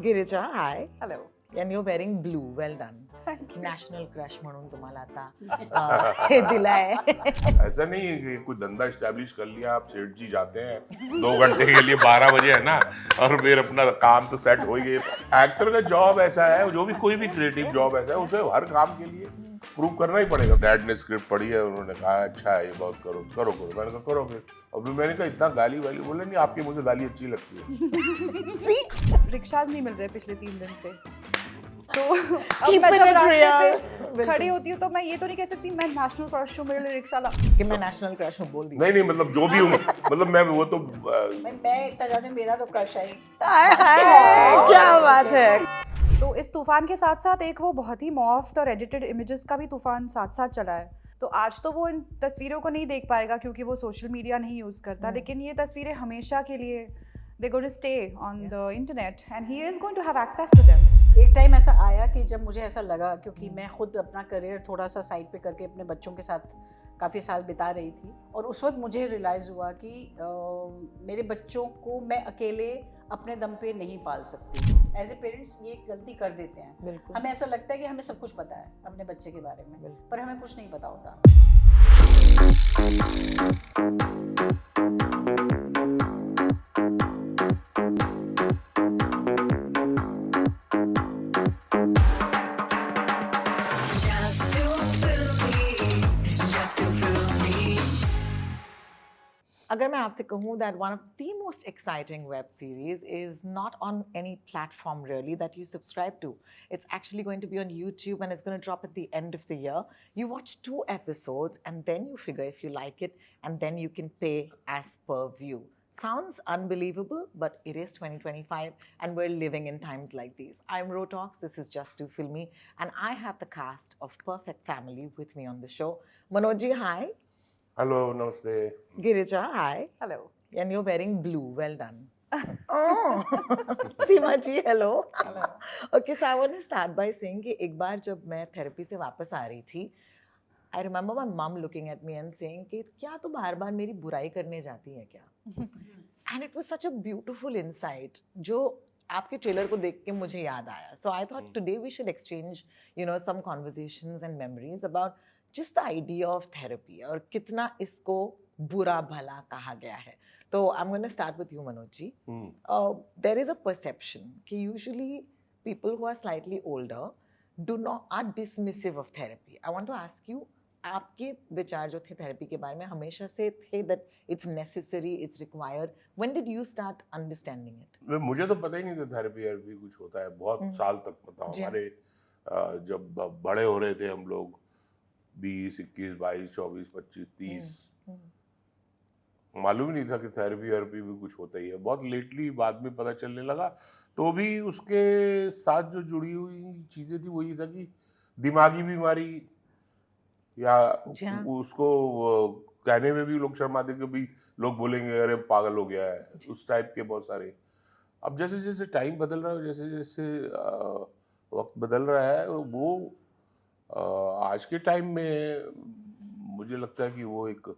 Girija, hi. Hello. And you're wearing blue. Well done. Thank you. National crush म्हणून तुम्हाला आता हे दिलाय. ऐसा नहीं है कि कोई धंधा स्टैब्लिश कर लिया आप सेठ जी जाते हैं 2 घंटे के लिए 12 बजे है ना और फिर अपना काम तो सेट हो ही गए। एक्टर का जॉब ऐसा है, जो भी कोई भी क्रिएटिव जॉब ऐसा है, उसे हर काम के लिए प्रूव करना ही पड़ेगा। डैड ने स्क्रिप्ट पढ़ी है, उन्होंने कहा अच्छा है ये बहुत करो करो करो, मैंने कहा करो फिर। और फिर मैंने कहा इतना गाली वाली बोले नहीं, आपकी मुझे गाली अच्छी लगती है। रिक्शाज नहीं मिल रहे पिछले 3 दिन से, तो अब Keep मैं it जब real. रास्ते पे बिल्कुल. खड़ी होती हूँ तो मैं ये तो नहीं कह सकती मैं नेशनल क्रश हूँ, मेरे लिए रिक्शा ला। कि मैं नेशनल क्रश हूँ, बोल दीजिए. नहीं मतलब जो भी हूँ, मतलब मैं वो तो मैं इतना जानती हूँ, मेरा तो क्रश है ही। क्या बात है. तो इस तूफान के साथ साथ एक वो बहुत ही मॉफ्ड और एडिटेड इमेजेस का भी तूफान साथ साथ चला है। तो आज तो वो इन तस्वीरों को नहीं देख पाएगा क्योंकि वो सोशल मीडिया नहीं यूज़ करता, लेकिन ये तस्वीरें हमेशा के लिए they're going to stay on the internet and he is going to have access to them. एक टाइम ऐसा आया कि जब मुझे ऐसा लगा, क्योंकि मैं खुद अपना करियर थोड़ा सा साइड पे करके अपने बच्चों के साथ काफ़ी साल बिता रही थी, और उस वक्त मुझे रियलाइज़ हुआ कि मेरे बच्चों को मैं अकेले अपने दम पे नहीं पाल सकती। एज ए पेरेंट्स ये गलती कर देते हैं। बिल्कुल. हमें ऐसा लगता है कि हमें सब कुछ पता है अपने बच्चे के बारे में, बिल्कुल. पर हमें कुछ नहीं पता होता। अगर मैं आपसे कहूँ that one of the most exciting web series is not on any platform really that you subscribe to. It's actually going to be on YouTube and it's going to drop at the end of the year. You watch 2 episodes and then you figure if you like it, and then you can pay as per view. Sounds unbelievable, but it is 2025 and we're living in times like these. I'm Rotox, this is Just Too Filmy, and I have the cast of Perfect Family with me on the show. Manoj ji, hi. Hello नमस्ते। Girija, hi. Hello. And you're wearing blue. Well done. Oh, Seema ji, hello. Hello. Okay, so I want to start by saying कि एक बार जब मैं therapy से वापस आ रही थी, I remember my mom looking at me and saying कि क्या तू बार-बार मेरी बुराई करने जाती है क्या? And it was such a beautiful insight जो आपके ट्रेलर को देख के मुझे याद आया. So I thought today we should exchange, some conversations and memories about just the idea of therapy और कितना इसको बुरा भला कहा गया है. तो I'm going to start with you, Manoj ji. There is a perception कि usually people who are slightly older are dismissive of therapy. I want to ask you, आपके विचार जो थे थेरेपी के बारे में हमेशा से थे that it's necessary, it's required. When did you start understanding it? मुझे तो पता ही नहीं था थेरेपी कुछ होता है। बहुत साल तक पता, हमारे जब बड़े हो रहे थे हम लोग 20, 21, 22, 24, 25, 30, मालूम ही नहीं था कि थेरेपी भी कुछ होता ही है। बहुत लेटली बाद में पता चलने लगा। तो भी उसके साथ जो जुड़ी हुई चीज़ें थी वो ये था कि दिमागी बीमारी या उसको कहने में भी लोग शर्माते, कभी लोग बोलेंगे अरे पागल हो गया है, उस टाइप के बहुत सारे। अब जैसे जैसे टाइम बदल रहा है, जैसे जैसे वक्त बदल रहा है, वो आज के टाइम में मुझे लगता है कि वो एक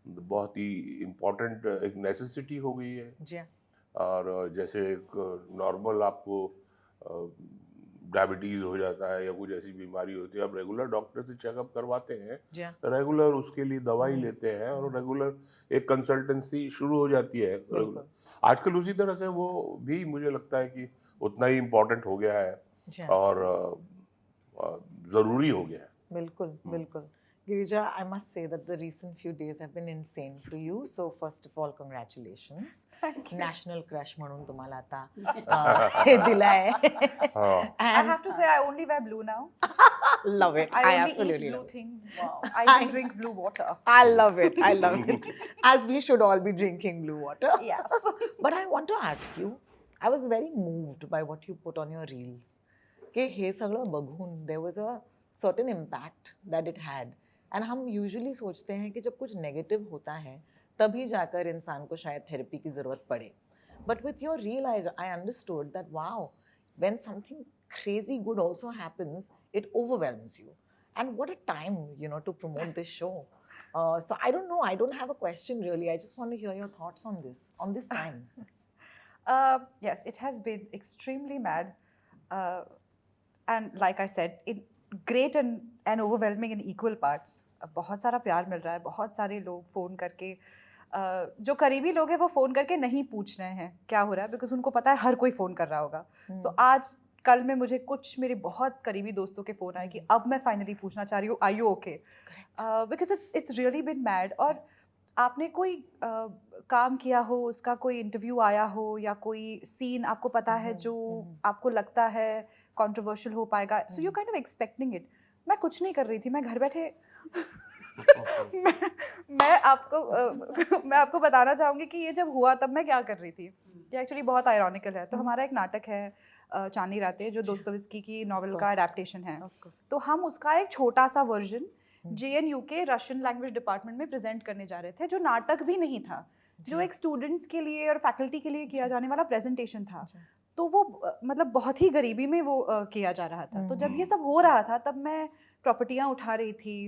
बहुत ही इम्पोर्टेंट एक नेसेसिटी हो गई है। जी. और जैसे एक नॉर्मल आपको डायबिटीज हो जाता है या कुछ ऐसी बीमारी होती है, आप रेगुलर डॉक्टर से चेकअप करवाते हैं, रेगुलर उसके लिए दवाई लेते हैं और रेगुलर एक कंसल्टेंसी शुरू हो जाती है रेगुलर। आजकल उसी तरह से वो भी मुझे लगता है कि उतना ही इम्पोर्टेंट हो गया है और ज़रूरी हो गया है। बिल्कुल बिल्कुल. Girija, I must say that the recent few days have been insane for you. So first of all, congratulations. Thank you. National crush म्हणून तुम्हाला आता हे दिलाय. I have to say I only wear blue now. Love it. I only absolutely eat blue love it. things. Wow. I even drink blue water. I love it. I love it. As we should all be drinking blue water. Yes. But I want to ask you, I was very moved by what you put on your reels. कि हे सगळं बघून there was a certain impact that it had. And हम usually सोचते हैं कि जब कुछ negative होता है तभी जाकर इंसान को शायद थेरेपी की ज़रूरत पड़े. But with your reel I understood that wow, when something crazy good also happens, it overwhelms you. And what a time to promote this show. So I don't know, I don't have a question really. I just want to hear your thoughts on this time. Yes, it has been extremely mad. And like I said, great and overwhelming in equal parts. बहुत सारा प्यार मिल रहा है, बहुत सारे लोग phone करके जो करीबी लोग हैं वो फ़ोन करके नहीं पूछ रहे हैं क्या हो रहा है, बिकॉज उनको पता है हर कोई फ़ोन कर रहा होगा. सो आज कल में मुझे कुछ मेरे बहुत करीबी दोस्तों के फ़ोन आए कि अब मैं फाइनली पूछना चाह रही हूँ, are you okay, because it's really been mad. और आपने कोई काम किया हो, उसका कोई इंटरव्यू आया हो या कोई सीन आपको पता है जो आपको लगता है कंट्रोवर्शियल हो पाएगा, so you kind of expecting it. मैं कुछ नहीं कर रही थी, मैं घर बैठे मैं आपको बताना चाहूँगी कि ये जब हुआ तब मैं क्या कर रही थी. ये एक्चुअली बहुत आयरॉनिकल है. तो हमारा एक नाटक है चांदनी रातें, जो दोस्तोयेव्स्की की नॉवेल का अडेप्टेशन है. तो हम उसका एक छोटा सा वर्जन JNU के रशियन लैंग्वेज डिपार्टमेंट में प्रेजेंट करने जा रहे थे, जो नाटक भी नहीं था, जो एक स्टूडेंट्स के लिए और फैकल्टी के लिए किया जाने वाला प्रेजेंटेशन था. तो वो मतलब बहुत ही गरीबी में वो किया जा रहा था. तो जब ये सब हो रहा था तब मैं प्रॉपर्टियाँ उठा रही थी,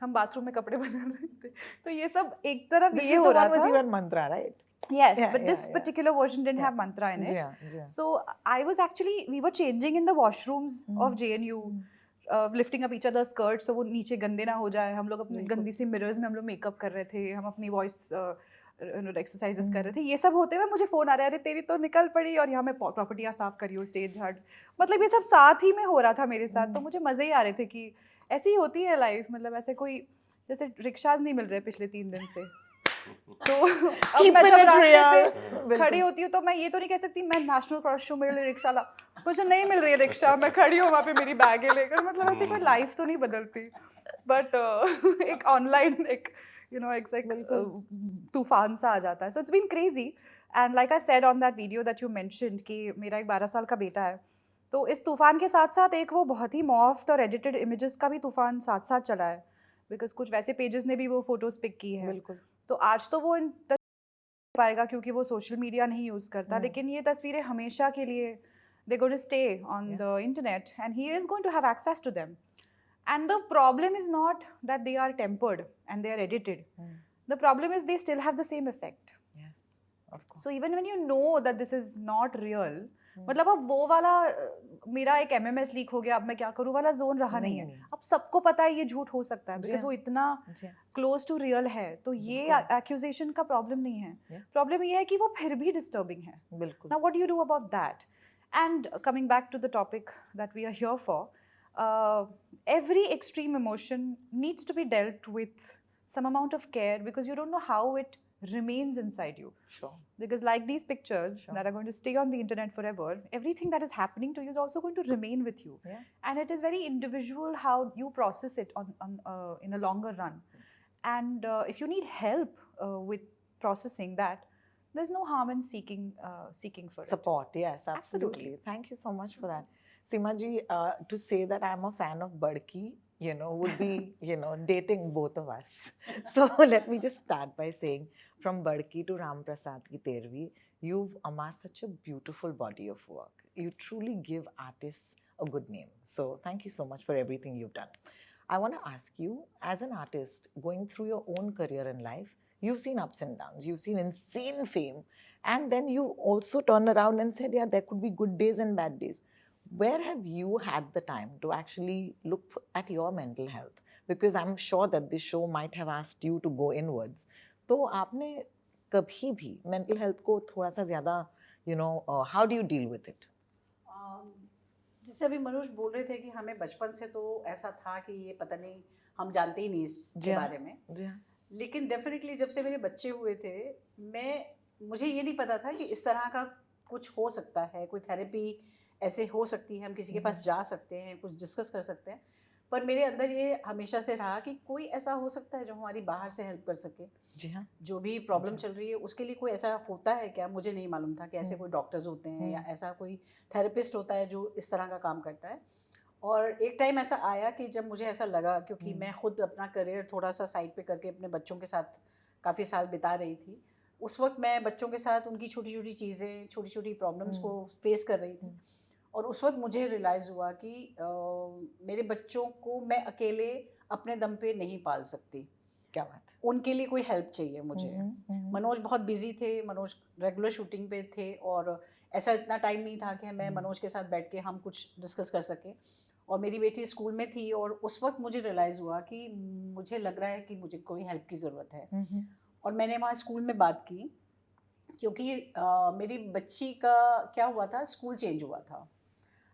हम बाथरूम में कपड़े बदल रहे थे. तो ये सब एक तरफ ये हो रहा था. mantra, right? Yes, Yeah, but yeah, this yeah. particular version didn't have mantra in it. Yeah. So I was actually, we were changing in the washrooms of JNU, lifting up each other's skirts, so वो नीचे गंदे ना हो जाए. हम लोग अपनी गंदी सी मिरर्स में हम लोग मेकअप कर रहे थे, हम अपनी वॉइस एक्सरसाइजेस कर रहे थे. ये सब होते हुए मुझे फ़ोन आ रहा है, अरे तेरी तो निकल पड़ी और यहाँ मैं प्रॉपर्टियाँ साफ़ करी हूँ, स्टेज झाड़. मतलब ये सब साथ ही में हो रहा था मेरे साथ. तो मुझे मज़े ही आ रहे थे कि ऐसी ही होती है लाइफ. मतलब ऐसे कोई, जैसे रिक्शाज नहीं मिल रहे पिछले 3 दिन से. तो अब मैं जब रास्ते पे खड़ी होती हूँ तो मैं ये तो नहीं कह सकती मैं नेशनल क्रॉस शो मेरे लिए रिक्शा ला, मुझे नहीं मिल रही है रिक्शा, मैं खड़ी हूँ वहाँ पे मेरी बैगें लेकर. मतलब ऐसी कोई लाइफ तो नहीं बदलती, बट एक ऑनलाइन एक तूफान सा आ जाता है. So it's been crazy. And like I said on that video that you mentioned कि मेरा एक 12 साल का बेटा है. तो इस तूफान के साथ साथ एक वो बहुत ही मॉफ्ड और एडिटेड इमेजेस का भी तूफान साथ साथ चला है, बिकॉज कुछ वैसे पेजेस ने भी वो फोटोज पिक की है. बिल्कुल. तो आज तो वो पाएगा क्योंकि वो सोशल मीडिया नहीं यूज़ करता, लेकिन ये तस्वीरें हमेशा के लिए they're going to stay on the internet and he is going to have access to them. And the problem is not that they are tempered and they are edited. The problem is they still have the same effect. Yes, of course. So even when you know that this is not real, मतलब अब वो वाला मेरा एक MMS leak हो गया, अब मैं क्या करूँ वाला जोन रहा नहीं है. अब सबको पता है ये झूठ हो सकता है, बिकॉज वो इतना क्लोज टू रियल है. तो ये एक्यूजेशन का प्रॉब्लम नहीं है. प्रॉब्लम ये है कि वो फिर भी डिस्टर्बिंग है. बिल्कुल. Now what do you do about that? And coming back to the topic that we are here for, every extreme emotion needs to be dealt with some amount of care, because you don't know how it remains inside you. Sure. Because like these pictures that are going to stay on the internet forever, everything that is happening to you is also going to remain with you. Yeah. And it is very individual how you process it in a longer run. And if you need help with processing that, there's no harm in seeking for support. Yes, absolutely. Thank you so much for that. Seema ji, to say that I'm a fan of Badki, would be, dating both of us. So let me just start by saying, from Badki to Ram Prasad Ki Tervi, you've amassed such a beautiful body of work. You truly give artists a good name. So thank you so much for everything you've done. I want to ask you, as an artist, going through your own career in life, you've seen ups and downs, you've seen insane fame, and then you also turn around and said, yeah, there could be good days and bad days. Where have you had the time to actually look at your mental health? Because I'm sure that this show might have asked you to go inwards. तो आपने कभी भी mental health को थोड़ा सा ज़्यादा, how do you deal with it? जैसे अभी मनोज बोल रहे थे कि हमें बचपन से तो ऐसा था कि ये पता नहीं, हम जानते ही नहीं इसके बारे में. लेकिन डेफिनेटली जब से मेरे बच्चे हुए थे, मुझे ये नहीं पता था कि इस तरह का कुछ हो सकता है, कोई थेरेपी ऐसे हो सकती है, हम किसी के पास जा सकते हैं, कुछ डिस्कस कर सकते हैं. पर मेरे अंदर ये हमेशा से रहा कि कोई ऐसा हो सकता है जो हमारी बाहर से हेल्प कर सके. जी हाँ. जो भी प्रॉब्लम चल रही है उसके लिए कोई ऐसा होता है क्या, मुझे नहीं मालूम था कि ऐसे कोई डॉक्टर्स होते हैं या ऐसा कोई थेरेपिस्ट होता है जो इस तरह का काम करता है. और एक टाइम ऐसा आया कि जब मुझे ऐसा लगा, क्योंकि मैं खुद अपना करियर थोड़ा सा साइड पे करके अपने बच्चों के साथ काफ़ी साल बिता रही थी. उस वक्त मैं बच्चों के साथ उनकी छोटी छोटी चीज़ें, छोटी छोटी प्रॉब्लम्स को फेस कर रही थी. और उस वक्त मुझे रियलाइज़ हुआ कि मेरे बच्चों को मैं अकेले अपने दम पे नहीं पाल सकती. क्या बात है। उनके लिए कोई हेल्प चाहिए मुझे। मनोज बहुत बिजी थे, मनोज रेगुलर शूटिंग पे थे और ऐसा इतना टाइम नहीं था कि मैं मनोज के साथ बैठ के हम कुछ डिस्कस कर सकें। और मेरी बेटी स्कूल में थी और उस वक्त मुझे रियलाइज़ हुआ कि मुझे लग रहा है कि मुझे कोई हेल्प की ज़रूरत है। और मैंने वहाँ स्कूल में बात की क्योंकि मेरी बच्ची का क्या हुआ था, स्कूल चेंज हुआ था।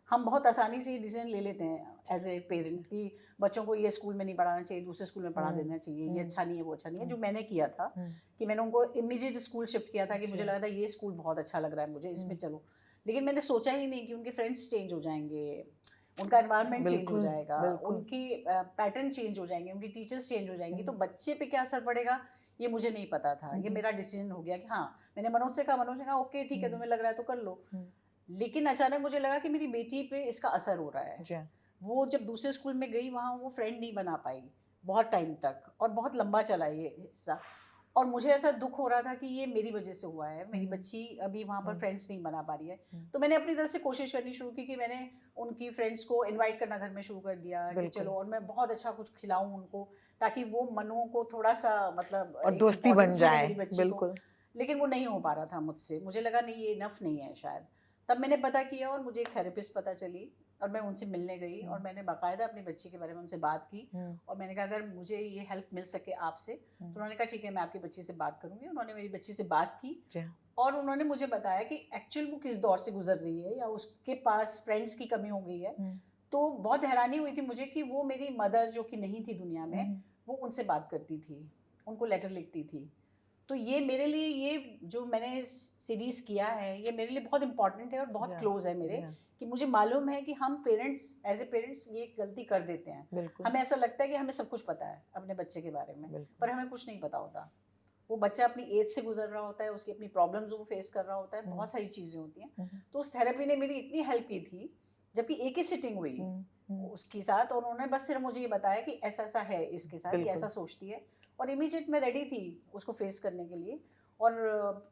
हम बहुत आसानी से डिसीजन ले लेते हैं एज ए पेरेंट कि बच्चों को ये स्कूल में नहीं पढ़ाना चाहिए, दूसरे स्कूल में पढ़ा देना चाहिए, ये अच्छा नहीं है, वो अच्छा नहीं है। जो मैंने किया था कि मैंने उनको इमीडिएट स्कूल शिफ्ट किया था कि मुझे लगा था ये स्कूल बहुत अच्छा लग रहा है मुझे, इसमें चलो। लेकिन मैंने सोचा ही नहीं कि उनके फ्रेंड्स चेंज हो जाएंगे, उनका एनवायरनमेंट चेंज हो जाएगा, उनकी पैटर्न चेंज हो जाएंगे, उनकी टीचर्स चेंज हो जाएंगी, तो बच्चे पे क्या असर पड़ेगा ये मुझे नहीं पता था। ये मेरा डिसीजन हो गया कि हाँ, मैंने मनोज से कहा ओके ठीक है, तुम्हें लग रहा है तो कर लो। लेकिन अचानक मुझे लगा कि मेरी बेटी पे इसका असर हो रहा है। वो जब दूसरे स्कूल में गई वहाँ वो फ्रेंड नहीं बना पाई बहुत टाइम तक, और बहुत लंबा चला ये हिस्सा। और मुझे ऐसा दुख हो रहा था कि ये मेरी वजह से हुआ है, मेरी बच्ची अभी वहाँ पर फ्रेंड्स नहीं बना पा रही है। तो मैंने अपनी तरफ से कोशिश करनी शुरू की कि मैंने उनकी फ्रेंड्स को इनवाइट करना घर में शुरू कर दिया कि चलो, और मैं बहुत अच्छा कुछ खिलाऊं उनको ताकि वो मनों को थोड़ा सा मतलब और दोस्ती बन जाए। बिल्कुल। लेकिन वो नहीं हो पा रहा था मुझसे। मुझे लगा नहीं, ये इनफ नहीं है शायद। तब मैंने पता किया और मुझे एक थेरेपिस्ट पता चली और मैं उनसे मिलने गई और मैंने बाकायदा अपनी बच्ची के बारे में उनसे बात की। और मैंने कहा अगर मुझे ये हेल्प मिल सके आपसे, तो उन्होंने कहा ठीक है, मैं आपकी बच्ची से बात करूंगी। उन्होंने मेरी बच्ची से बात की और उन्होंने मुझे बताया कि एक्चुअल वो किस दौर से गुजर रही है या उसके पास फ्रेंड्स की कमी हो गई है। तो बहुत हैरानी हुई थी मुझे कि वो मेरी मदर जो कि नहीं थी दुनिया में, वो उनसे बात करती थी, उनको लेटर लिखती थी। तो ये मेरे लिए, ये जो मैंने सीरीज किया है, ये मेरे लिए बहुत इंपॉर्टेंट है और बहुत क्लोज है मेरे, कि मुझे मालूम है कि हम पेरेंट्स एज ए पेरेंट्स ये गलती कर देते हैं। हमें ऐसा लगता है कि हमें सब कुछ पता है अपने बच्चे के बारे में, पर हमें कुछ नहीं पता होता। वो बच्चा अपनी एज से गुजर रहा होता है, उसकी अपनी प्रॉब्लम्स वो फेस कर रहा होता है, बहुत सारी चीज़ें होती हैं। तो उस थेरेपी ने मेरी इतनी हेल्प की थी, जबकि एक ही सिटिंग हुई उसके साथ, और उन्होंने बस सिर्फ मुझे ये बताया कि ऐसा ऐसा है इसके साथ, ये ऐसा सोचती है, और इमीडिएट मैं रेडी थी उसको फेस करने के लिए। और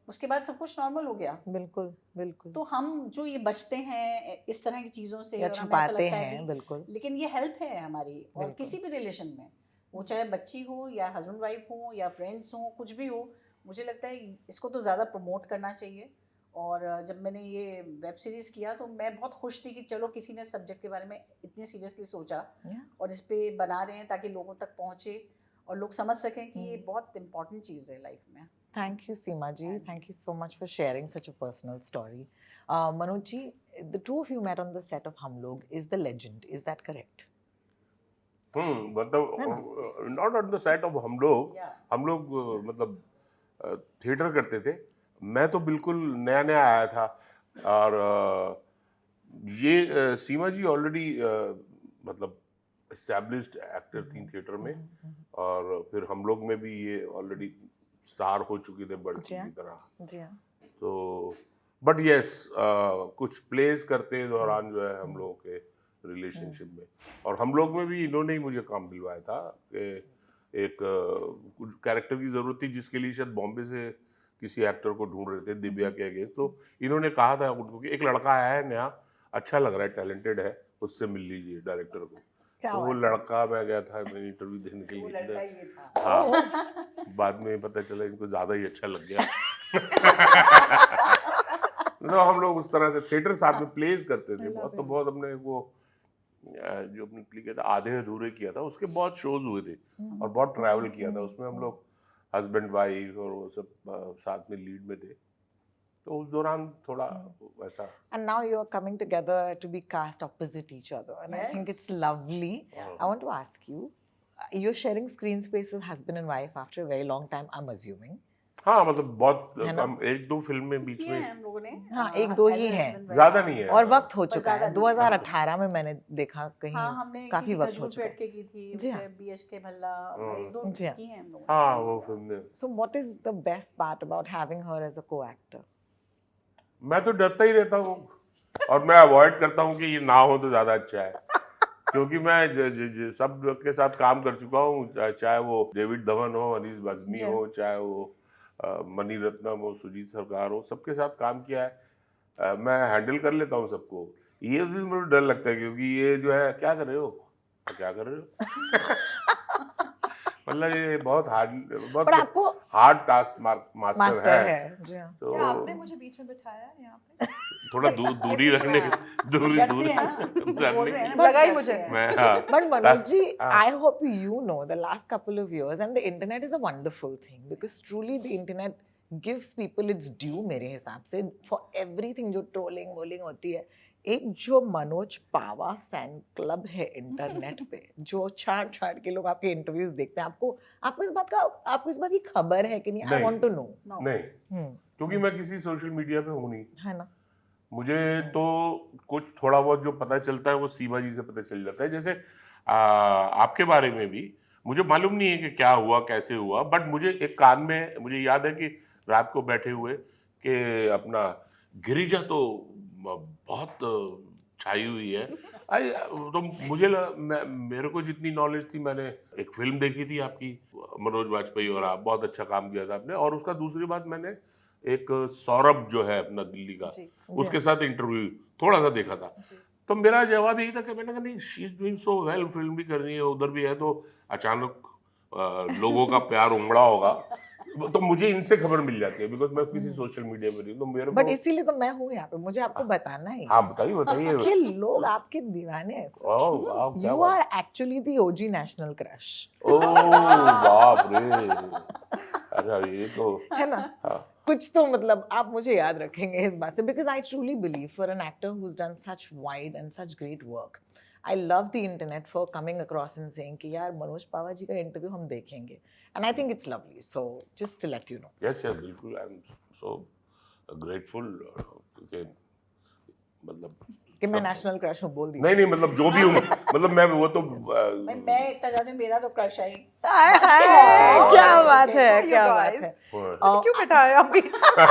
उसके बाद सब कुछ नॉर्मल हो गया। बिल्कुल बिल्कुल। तो हम जो ये बचते हैं इस तरह की चीज़ों से, या और हमें ऐसा लगता है हैं, कि बिल्कुल, लेकिन ये हेल्प है हमारी। और किसी भी रिलेशन में, वो चाहे बच्ची हो या हस्बैंड वाइफ हो या फ्रेंड्स हो, कुछ भी हो, मुझे लगता है इसको तो ज़्यादा प्रमोट करना चाहिए। और जब मैंने ये वेब सीरीज़ किया तो मैं बहुत खुश थी कि चलो किसी ने सब्जेक्ट के बारे में इतनी सीरियसली सोचा और इस पर बना रहे हैं ताकि लोगों तक पहुँचे और लोग समझ सकें कि ये बहुत इम्पॉर्टेंट चीज़ है लाइफ में। Thank you, Seema ji. Thank you so much for sharing such a personal story. Manoj ji, the two of you met on the set of Hum Log is the legend. Is that correct? मतलब not on the set of हम लोग मतलब theatre करते थे। मैं तो बिल्कुल नया नया आया था और ये सीमा जी ऑलरेडी मतलब एस्टैब्लिश्ड एक्टर थी थिएटर में, और फिर हम लोग में भी ये ऑलरेडी स्टार हो चुकी थे बड़की की तरह। तो बट यस, कुछ प्लेस करते दौरान जो है हम लोगों के रिलेशनशिप में, और हम लोग में भी इन्होंने ही मुझे काम दिलवाया था कि एक कुछ कैरेक्टर की ज़रूरत थी जिसके लिए शायद बॉम्बे से किसी एक्टर को ढूंढ रहे थे दिव्या के अगेंस्ट। तो इन्होंने कहा था उनको कि एक लड़का आया है नया, अच्छा लग रहा है, टैलेंटेड है, उससे मिल लीजिए डायरेक्टर को। तो वो लड़का, मैं गया था मैंने इंटरव्यू देने के लिए, हाँ, बाद में पता चला इनको ज़्यादा ही अच्छा लग गया। तो हम लोग उस तरह से थिएटर साथ में प्लेस करते थे बहुत। तो बहुत हमने वो जो अपने प्ले किया था आधे अधूरे किया था, उसके बहुत शोज हुए थे और बहुत ट्रैवल किया था उसमें। हम लोग हस्बैंड वाइफ और वो सब साथ में लीड में थे, तो उस दौरान थोड़ा वैसा। And now you are coming together to be cast opposite each other, and I think it's lovely. I want to ask you, you're sharing screen space as husband and wife after a very long time, I'm assuming. हाँ, मतलब बहुत हम एक दो film में बीच में हम लोगों ने, हाँ, एक दो ही हैं, ज्यादा नहीं है, और वक्त हो चुका है। 2018 में मैंने देखा कहीं, हमने काफी वक्त हो चुका है। की थी, उसे बीएचके भल्ला, एक दो की हैं हम लोग। हाँ, वो film. So what is the best part about having her as a co-actor? मैं तो डरता ही रहता हूँ और मैं अवॉइड करता हूँ कि ये ना हो तो ज्यादा अच्छा है, क्योंकि मैं सब के साथ काम कर चुका हूँ, चाहे वो डेविड धवन हो, अनीस बाज़मी हो, चाहे वो मनी रत्नम हो, सुजीत सरकार हो, सबके साथ काम किया है। मैं हैंडल कर लेता हूँ सबको। ये भी मुझे डर लगता है क्योंकि ये जो है क्या कर रहे हो, क्या कर रहे हो। मतलब ये बहुत पर आपको हार्ड टास्क मास्टर मास्टर है। है जी हाँ। तो क्या आपने मुझे बीच में बिठाया है यहाँ पे? थोड़ा दूरी रखने दूरी डरते हैं ना, बोल रहे हैं ना, लगा ही बस मुझे। डरते हैं। मैं हाँ But Manoj ji, हाँ। I hope you know the last couple of years, and the internet is a wonderful thing because truly the internet gives people its due मेरे हिसाब से for everything जो trolling वोलिंग होती है। एक जो मनोज पावा फैन क्लब है इंटरनेट पे, जो छाट छाट के लोग आपके इंटरव्यूज देखते हैं, आपको इस बात की खबर है कि नहीं? आई नहीं। Want to know. नहीं, क्योंकि मैं किसी सोशल मीडिया पे हूँ नहीं। है ना? मुझे तो कुछ थोड़ा बहुत जो पता चलता है वो सीमा जी से पता चल जाता है। जैसे आपके बारे में भी मुझे मालूम नहीं है कि क्या हुआ कैसे हुआ, बट मुझे एक कान में मुझे याद है कि रात को बैठे हुए कि अपना गिरिजा तो बहुत छाई हुई है। तो मेरे को जितनी नॉलेज थी, मैंने एक फिल्म देखी थी आपकी मनोज वाजपेयी और आप, बहुत अच्छा काम किया था आपने। और उसका दूसरी बात, मैंने एक सौरभ जो है अपना दिल्ली का, जी, उसके साथ इंटरव्यू थोड़ा सा देखा था। जी। तो मेरा जवाब यही था कि मैंने कहा नहीं, she is doing so well, film भी करनी है, उधर भी है, तो अचानक लोगों का प्यार उमड़ा होगा। तो मुझे इनसे खबर मिल जाती है, बिकॉज मैं किसी सोशल मीडिया में नहीं, तो मेरे बट को इसीलिए तो मैं हूँ यहाँ पे, मुझे आपको बताना है हाँ बताइए कि लोग आपके दीवाने हैं। ओह वाह, क्या You बात। are actually the OG national crush. ओह बाप रे, अरे ये तो है ना? हाँ। कुछ तो मतलब आप मुझे याद रखेंगे इस बात से, because I truly believe for an actor who's done such wide and such great work, I love the internet for coming across and saying कि यार मनोज पावा जी का इंटरव्यू हम देखेंगे, and I think it's lovely. So just to let you know. Yes yes बिल्कुल, I am so grateful कि मतलब कि मैं नेशनल क्रश हूँ, बोल दीजिए। नहीं मतलब जो भी हूँ, मतलब मैं वो तो मैं इतना जानती हूँ, मेरा तो क्रश है। हाय, हाय, क्या बात है, You क्या guys. बात है। मुझे क्यों बिठाया आप बीच में?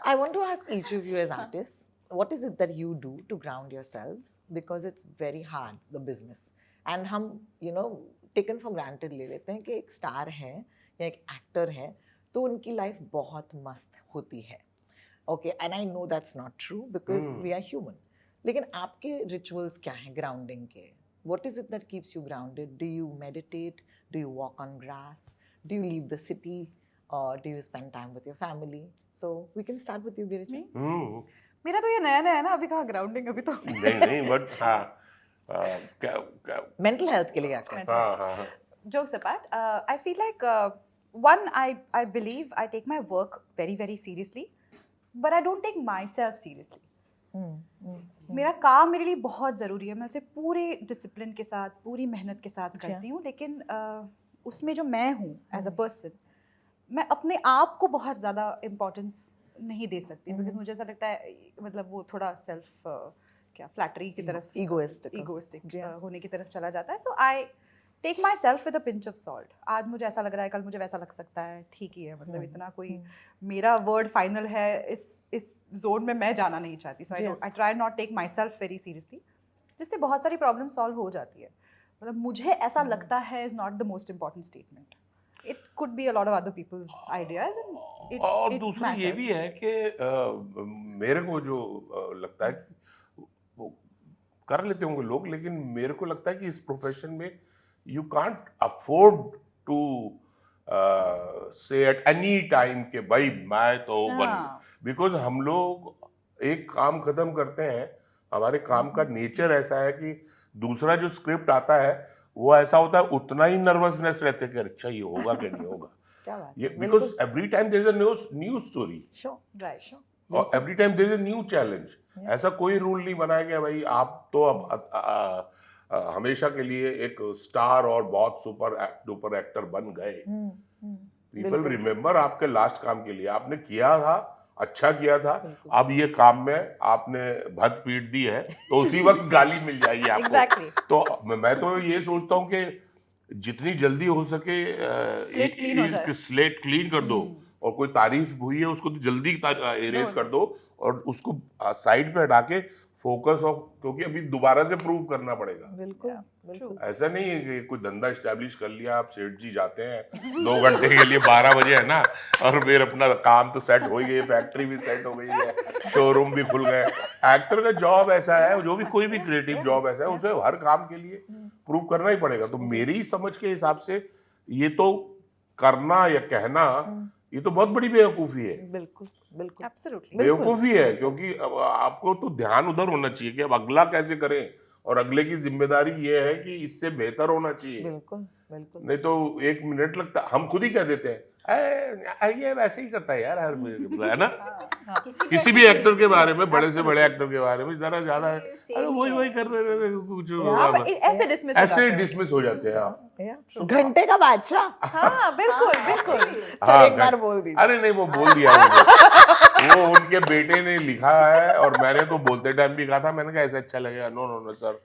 I want to ask each of you as artists, what is it that you do to ground yourselves? Because it's very hard, the business. And हम, you know, taken for granted ले लेते हैं कि एक स्टार है या एक actor है तो उनकी लाइफ बहुत मस्त होती है. Okay, and I know that's not true because we are human. लेकिन आपके rituals क्या हैं grounding के? What is it that keeps you grounded? Do you meditate? Do you walk on grass? Do you leave the city? Or do you spend time with your family? So we can start with you, Girija. मेरा तो ये नया नया है ना, अभी कहाँ grounding, अभी तो नहीं बट हाँ क्या Mental health के लिए क्या करते हैं? हाँ jokes apart, I feel like one, I believe I take my work very very seriously, but I don't take myself seriously. मेरा काम मेरे लिए बहुत ज़रूरी है, मैं उसे पूरे डिसिप्लिन के साथ, पूरी मेहनत के साथ करती हूँ, लेकिन उसमें जो मैं हूँ एज अ पर्सन, मैं अपने आप को बहुत ज़्यादा इम्पोर्टेंस नहीं दे सकती, बिकॉज मुझे ऐसा लगता है मतलब वो थोड़ा सेल्फ क्या फ्लैटरी की तरफ, इगोइस्टिक होने की तरफ चला जाता है. So I take myself with a pinch of salt. आज मुझे ऐसा लग रहा है, कल मुझे वैसा लग सकता है, ठीक ही है, मतलब इतना कोई मेरा वर्ड फाइनल है इस जोन में मैं जाना नहीं चाहती. So I try not take myself very seriously, जिससे बहुत सारी प्रॉब्लम सॉल्व हो जाती है. मतलब मुझे ऐसा लगता है is not the most important statement. It could be a lot of other people's ideas and और it दूसरा ये matters. भी है कि मेरे को जो लगता है कि वो कर लेते होंगे लोग, लेकिन मेरे को लगता है कि इस प्रोफेशन में यू कांट अफोर्ड टू से एट एनी टाइम के भाई मैं तो बन, बिकॉज हम लोग एक काम खत्म करते हैं, हमारे काम का नेचर ऐसा है कि दूसरा जो स्क्रिप्ट आता है वो ऐसा होता है, उतना ही नर्वसनेस रहते कि अच्छा ये होगा कि नहीं होगा. क्या बात ये है, because every time there is a new story Right. और every time there is a new challenge. ऐसा कोई रूल नहीं बनाया गया भाई आप तो अब हमेशा के लिए एक स्टार और बहुत सुपर डुपर एक्टर बन गए. पीपल रिमेम्बर आपके लास्ट काम के लिए आपने किया था, अच्छा किया था, अब ये काम में आपने भद पीट दी है तो उसी वक्त गाली मिल जाएगी आपको. Exactly. तो मैं तो ये सोचता हूँ कि जितनी जल्दी हो सके स्लेट क्लीन कर दो, और कोई तारीफ हुई है उसको तो जल्दी इरेज कर दो और उसको साइड पे हटा के फोकस ऑफ, क्योंकि अभी दोबारा से प्रूव करना पड़ेगा. बिल्कुल. ऐसा नहीं है कि कोई धंधा एस्टेब्लिश कर लिया, आप सेठ जी जाते हैं 2 घंटे के लिए 12 बजे है ना, और फिर अपना काम तो सेट हो ही गई, फैक्ट्री भी सेट हो गई है, शोरूम भी खुल गए. एक्टर का जॉब ऐसा है, जो भी कोई भी क्रिएटिव जॉब ऐसा है, उसे हर काम के लिए प्रूव करना ही पड़ेगा. तो मेरी समझ के हिसाब से ये तो करना या कहना ये तो बहुत बड़ी बेवकूफ़ी है। बिल्कुल बिल्कुल एब्सोल्युटली। बिल्कुल। बेवकूफ़ी है, क्योंकि अब आपको तो ध्यान उधर होना चाहिए कि अब अगला कैसे करें, और अगले की जिम्मेदारी ये है कि इससे बेहतर होना चाहिए। बिल्कुल बिल्कुल नहीं तो 1 मिनट लगता, हम खुद ही कह देते हैं ये वैसे ही करता है यार हर है ना। हाँ, किसी भी एक्टर के बारे में, बड़े से बड़े Absolutely. एक्टर के बारे में जरा ज्यादा है, Same अरे ही वही है। वही करते रहते हैं, कुछ ऐसे डिसमिस हो ऐसे जाते हैं। डिसमिस हो जाते हैं। हाँ। Yeah. घंटे का बादशाह हाँ बिल्कुल बिल्कुल। सर हाँ, एक बार बोल दीजिए। अरे नहीं, वो बोल दिया मुझे। वो उनके बेटे ने लिखा है और मैंने तो बोलते टाइम भी कहा था, मैंने कहा ऐसा अच्छा लगेगा। No no no sir,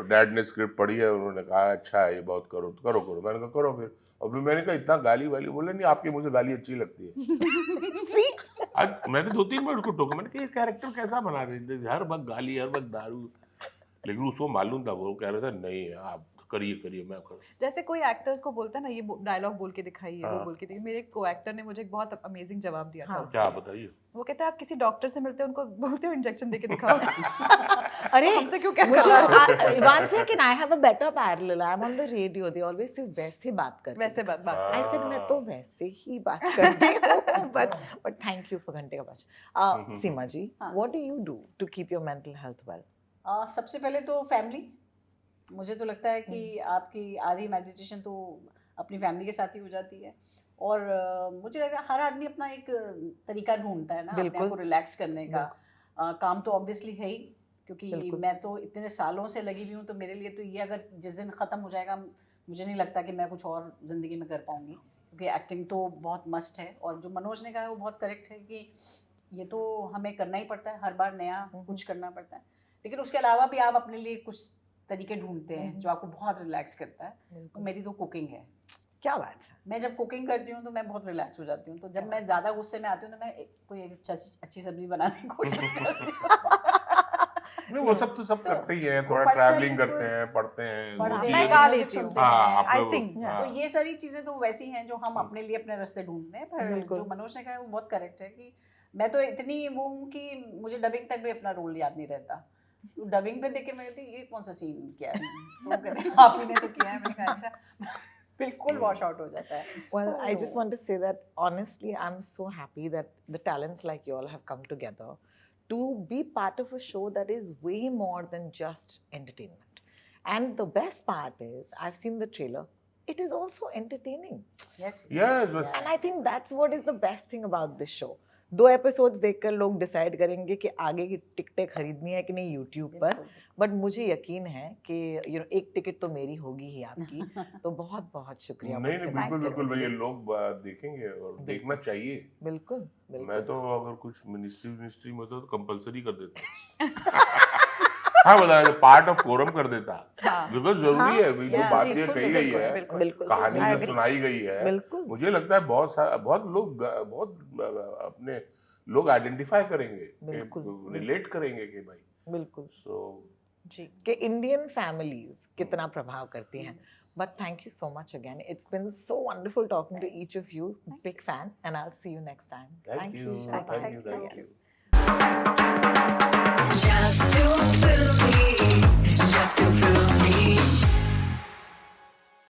dad ने स्क्रिप्ट पढ़ी है, उन्होंने कहा अच्छा है ये बहुत करो तो करो करो। मैंने कहा करो फिर। और फिर मैंने कहा इतना गाली वाली, बोले नहीं आपके मुझे गाली अच्छी लगती है। आज मैंने 2-3 बार उसको टोका, मैंने कहा ये कैरेक्टर कैसा बना रहे थे, हर वक्त गाली हर वक्त दारू। लेकिन उसको मालूम था, वो कह रहा था नहीं आप करिए करिए मैं करूँ। जैसे कोई एक्टर्स को बोलता है ना ये डायलॉग बोल के दिखाइए, वो हाँ। बोल के दिखाइए। मेरे को एक्टर ने मुझे एक बहुत अमेजिंग जवाब दिया था हाँ। उसका। क्या बताइए। वो कहते हैं आप किसी डॉक्टर से मिलते हैं उनको बोलते हो इंजेक्शन देके दिखाओ। अरे हमसे क्यों कह मुझे रहा है? One second I have a better parallel. I am on the radio, they always say वैसे बात करते वैसे बात आई सेड मैं तो वैसे ही बात करती हूँ बट थैंक यू फॉर घंटे का बादशाह। सीमा जी, हाँ। What do you do to keep your mental health well? सबसे पहले तो फैमिली। मुझे तो लगता है कि आपकी आधी मेडिटेशन तो अपनी फैमिली के साथ ही हो जाती है। और मुझे लगता है हर आदमी अपना एक तरीका ढूंढता है ना अपने बिल्कुल। आप को रिलैक्स करने का। काम तो ऑब्वियसली है ही, क्योंकि बिल्कुल। मैं तो इतने सालों से लगी हुई हूँ, तो मेरे लिए तो ये अगर जिस दिन ख़त्म हो जाएगा, मुझे नहीं लगता कि मैं कुछ और ज़िंदगी में कर पाऊँगी, क्योंकि एक्टिंग तो बहुत मस्ट है। और जो मनोज ने कहा है वो बहुत करेक्ट है कि ये तो हमें करना ही पड़ता है, हर बार नया कुछ करना पड़ता है। लेकिन उसके अलावा भी आप अपने लिए कुछ तरीके ढूंढते हैं जो आपको बहुत रिलैक्स करता है। तो मेरी तो कुकिंग है। क्या बात है। मैं जब कुकिंग करती हूँ तो मैं बहुत रिलैक्स हो जाती हूँ। तो जब मैं ज़्यादा गुस्से में आती हूँ तो मैं कोई एक अच्छी सब्जी बनाने की कोशिश करती हूँ। नहीं वो सब तो सब करते ही हैं, थोड़ा personally ट्रैवलिंग तो करते हैं, पढ़ते हैं, पढ़ते वो हैं, मैं चीजें गा तो- लेती हूँ। सुनते हाँ, हैं। आप I लोग- sing. हाँ। तो ये सारी चीज़ें तो वैसी हैं जो हम अपने लिए अपने रास्ते ढूंढते हैं। पर बिल्कुल। जो मनोज ने कहा है वो बहुत करेक्ट है कि मैं तो इतनी वो हूँ कि मुझे डबिंग तक भी अपना रोल याद नहीं रहता। तो डबिंग पे देख के मैं कहती हूँ ये कौन सा सीन किया है, तो वो कहते हैं आप ही ने तो किया है। मैंने कहा अच्छा। बिल्कुल वॉश आउट हो जाता है। Well, I just So- want to say that honestly, I'm so happy that the talents like you all have come together to be part of a show that is way more than just entertainment. And the best part is, I've seen the trailer, it is also entertaining. Yes. Yes, बस- And I think that's what is the best thing about this show. 2 episodes देखकर लोग decide करेंगे कि आगे की टिकटें खरीदनी है कि नहीं यूट्यूब पर। बट मुझे यकीन है कि एक टिकट तो मेरी होगी ही आपकी। तो बहुत बहुत शुक्रिया। नहीं मुझसे नहीं बात बिल्कुल करने बिल्कुल के भैया, लिए। लोग देखेंगे और देखना चाहिए। बिल्कुल मैं बिल्कुल। तो अगर कुछ मिनिस्ट्री में होता तो कंपलसरी कर देता। हाँ बताया, पार्ट ऑफ कोरम कर देता, हाँ। बिल्कुल जरूरी है भाई, जो Yeah, बातें बिल्कुल, कही गई है, बिल्कुल, बिल्कुल कहानी I जो agree. सुनाई गई है, बिल्कुल। मुझे लगता है बहुत लोग बहुत अपने लोग आइडेंटिफाई करेंगे, बिल्कुल, रिलेट करेंगे कि भाई बिल्कुल सो जी। कि इंडियन फैमिलीज कितना प्रभाव करती हैं। But thank you so much again, it's been so wonderful talking to each of you. Big fan and I will see you next time. Thank you Bye-bye. Thank you. Just to feel me, just to feel me.